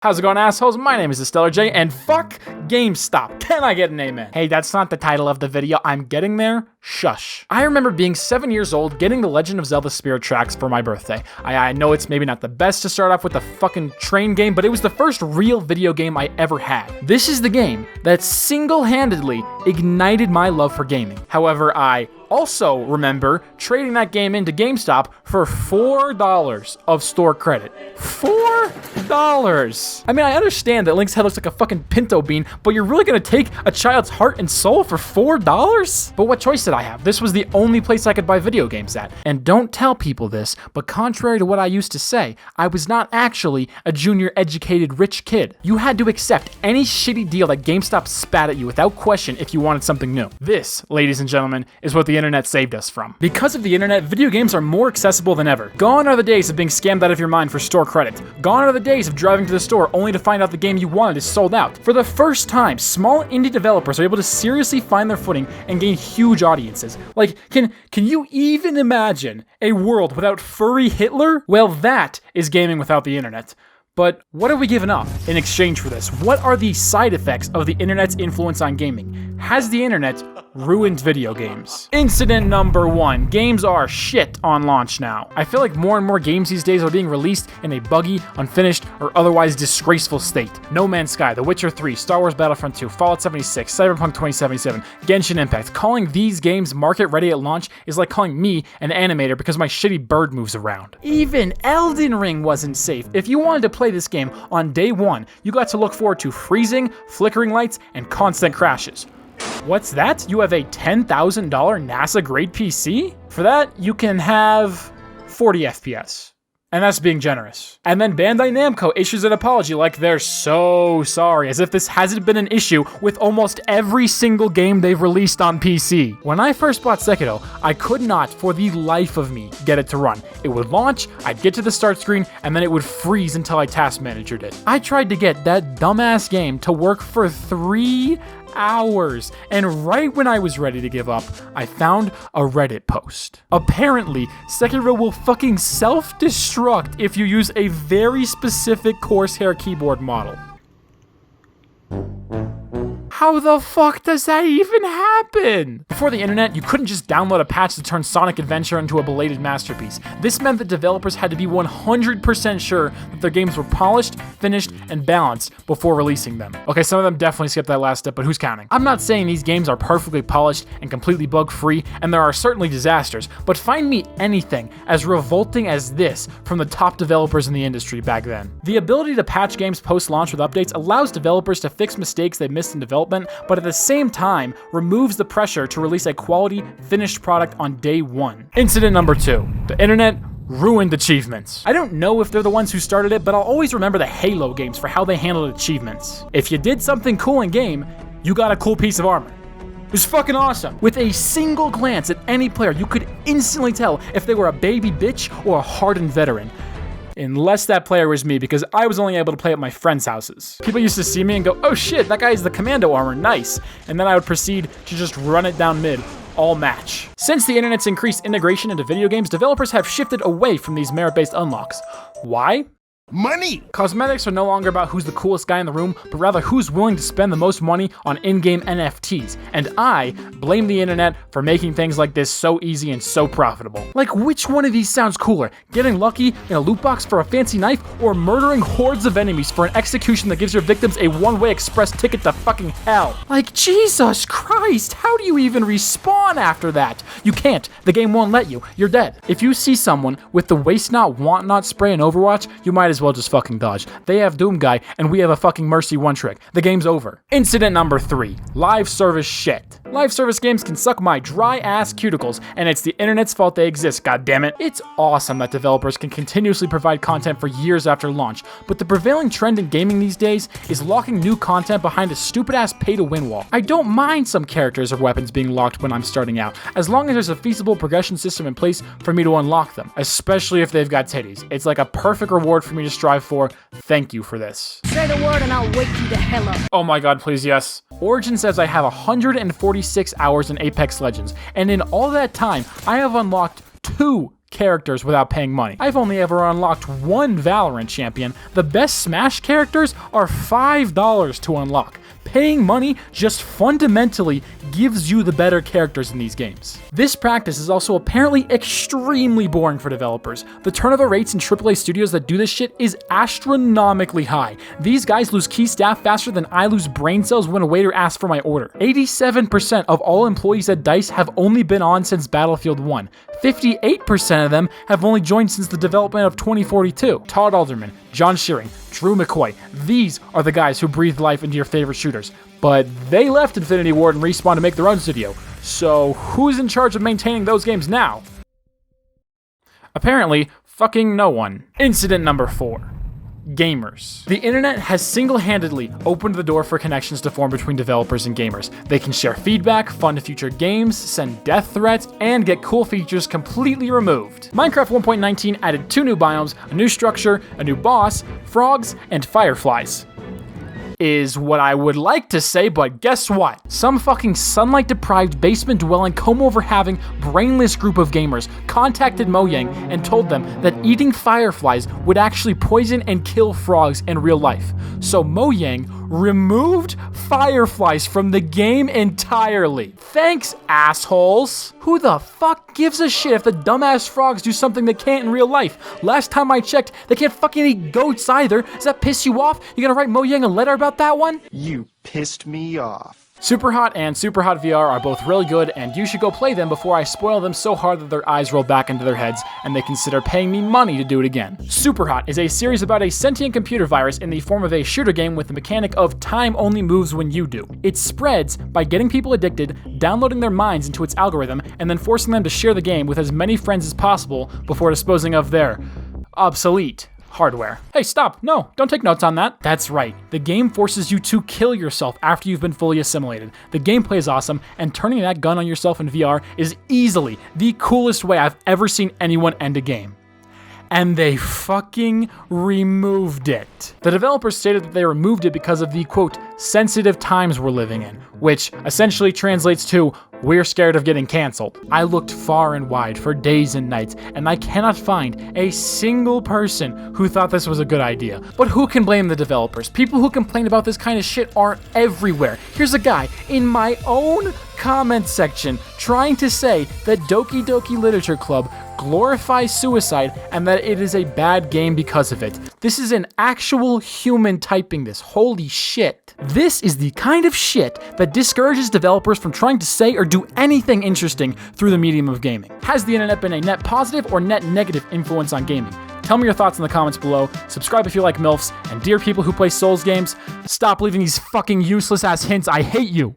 How's it going, assholes? My name is TheStellarJay, and fuck GameStop. Can I get an amen? Hey, that's not the title of the video. I'm getting there. Shush. I remember being 7 years old, getting The Legend of Zelda Spirit Tracks for my birthday. I know it's maybe not the best to start off with a fucking train game, but it was the first real video game I ever had. This is the game that single-handedly ignited my love for gaming. However, I also remember trading that game into GameStop for $4 of store credit. $4! I mean, I understand that Link's head looks like a fucking pinto bean, but you're really gonna take a child's heart and soul for $4? But what choice did I have? This was the only place I could buy video games at. And don't tell people this, but contrary to what I used to say, I was not actually a junior educated rich kid. You had to accept any shitty deal that GameStop spat at you without question if you wanted something new. This, ladies and gentlemen, is what the internet saved us from. Because of the internet, video games are more accessible than ever. Gone are the days of being scammed out of your mind for store credit. Gone are the days of driving to the store only to find out the game you wanted is sold out. For the first time, small indie developers are able to seriously find their footing and gain huge audiences. Like, can you even imagine a world without furry Hitler? Well, that is gaming without the internet. But what are we giving up in exchange for this? What are the side effects of the internet's influence on gaming? Has the internet ruined video games? Incident number 1. Games are shit on launch now. I feel like more and more games these days are being released in a buggy, unfinished, or otherwise disgraceful state. No Man's Sky, The Witcher 3, Star Wars Battlefront 2, Fallout 76, Cyberpunk 2077, Genshin Impact. Calling these games market ready at launch is like calling me an animator because my shitty bird moves around. Even Elden Ring wasn't safe. If you wanted to play this game on day 1, you got to look forward to freezing, flickering lights, and constant crashes. What's that? You have a $10,000 NASA grade PC? For that, you can have 40 FPS. And that's being generous. And then Bandai Namco issues an apology like they're so sorry, as if this hasn't been an issue with almost every single game they've released on PC. When I first bought Sekiro, I could not, for the life of me, get it to run. It would launch, I'd get to the start screen, and then it would freeze until I task managered it. I tried to get that dumbass game to work for 3 hours, and right when I was ready to give up, I found a Reddit post. Apparently, Sekiro will fucking self-destruct if you use a very specific Corsair keyboard model. How the fuck does that even happen? Before the internet, you couldn't just download a patch to turn Sonic Adventure into a belated masterpiece. This meant that developers had to be 100% sure that their games were polished, finished, and balanced before releasing them. Okay, some of them definitely skipped that last step, but who's counting? I'm not saying these games are perfectly polished and completely bug-free, and there are certainly disasters, but find me anything as revolting as this from the top developers in the industry back then. The ability to patch games post-launch with updates allows developers to fix mistakes they missed in development, but at the same time removes the pressure to release a quality, finished product on day 1. Incident number 2. The internet ruined achievements. I don't know if they're the ones who started it, but I'll always remember the Halo games for how they handled achievements. If you did something cool in game, you got a cool piece of armor. It was fucking awesome. With a single glance at any player, you could instantly tell if they were a baby bitch or a hardened veteran. Unless that player was me, because I was only able to play at my friends' houses. People used to see me and go, oh shit, that guy is the commando armor, nice. And then I would proceed to just run it down mid, all match. Since the internet's increased integration into video games, developers have shifted away from these merit-based unlocks. Why? Money! Cosmetics are no longer about who's the coolest guy in the room, but rather who's willing to spend the most money on in-game NFTs. And I blame the internet for making things like this so easy and so profitable. Like, which one of these sounds cooler? Getting lucky in a loot box for a fancy knife, or murdering hordes of enemies for an execution that gives your victims a one-way express ticket to fucking hell? Like, Jesus Christ, how do you even respawn after that? You can't. The game won't let you. You're dead. If you see someone with the waste not, want not spray in Overwatch, you might as well just fucking dodge. They have Doom Guy, and we have a fucking Mercy one trick. The game's over. Incident number 3. Live service shit. Live service games can suck my dry ass cuticles, and it's the internet's fault they exist, goddammit. It's awesome that developers can continuously provide content for years after launch, but the prevailing trend in gaming these days is locking new content behind a stupid ass pay-to-win wall. I don't mind some characters or weapons being locked when I'm starting out, as long as there's a feasible progression system in place for me to unlock them, especially if they've got titties. It's like a perfect reward for me to strive for. Thank you for this. Say the word and I'll wake you the hell up. Oh my god, please, yes. Origin says I have 146 hours in Apex Legends, and in all that time, I have unlocked 2 characters without paying money. I've only ever unlocked one Valorant champion. The best Smash characters are $5 to unlock. Paying money just fundamentally gives you the better characters in these games. This practice is also apparently extremely boring for developers. The turnover rates in AAA studios that do this shit is astronomically high. These guys lose key staff faster than I lose brain cells when a waiter asks for my order. 87% of all employees at DICE have only been on since Battlefield 1. 58% of them have only joined since the development of 2042. Todd Alderman, John Shearing, Drew McCoy, these are the guys who breathed life into your favorite shooters. But they left Infinity Ward and Respawn to make their own studio. So who's in charge of maintaining those games now? Apparently, fucking no one. Incident number 4. Gamers. The internet has single-handedly opened the door for connections to form between developers and gamers. They can share feedback, fund future games, send death threats, and get cool features completely removed. Minecraft 1.19 added 2 new biomes, a new structure, a new boss, frogs, and fireflies. Is what I would like to say, but guess what? Some fucking sunlight-deprived, basement-dwelling, comb-over-having, brainless group of gamers contacted Mojang and told them that eating fireflies would actually poison and kill frogs in real life. So Mojang removed fireflies from the game entirely. Thanks, assholes! Who the fuck gives a shit if the dumbass frogs do something they can't in real life? Last time I checked, they can't fucking eat goats either. Does that piss you off? You gonna write Mojang a letter about that one? You pissed me off. Superhot and Superhot VR are both really good, and you should go play them before I spoil them so hard that their eyes roll back into their heads and they consider paying me money to do it again. Superhot is a series about a sentient computer virus in the form of a shooter game with the mechanic of time only moves when you do. It spreads by getting people addicted, downloading their minds into its algorithm, and then forcing them to share the game with as many friends as possible before disposing of their obsolete hardware. Hey, stop. No, don't take notes on that. That's right. The game forces you to kill yourself after you've been fully assimilated. The gameplay is awesome, and turning that gun on yourself in VR is easily the coolest way I've ever seen anyone end a game. And they fucking removed it. The developers stated that they removed it because of the, quote, sensitive times we're living in, which essentially translates to, we're scared of getting canceled. I looked far and wide for days and nights, and I cannot find a single person who thought this was a good idea. But who can blame the developers? People who complain about this kind of shit are everywhere. Here's a guy in my own comment section trying to say that Doki Doki Literature Club glorifies suicide and that it is a bad game because of it. This is an actual human typing this. Holy shit. This is the kind of shit that discourages developers from trying to say or do anything interesting through the medium of gaming. Has the internet been a net positive or net negative influence on gaming? Tell me your thoughts in the comments below, subscribe if you like MILFs, and dear people who play Souls games, stop leaving these fucking useless ass hints, I hate you!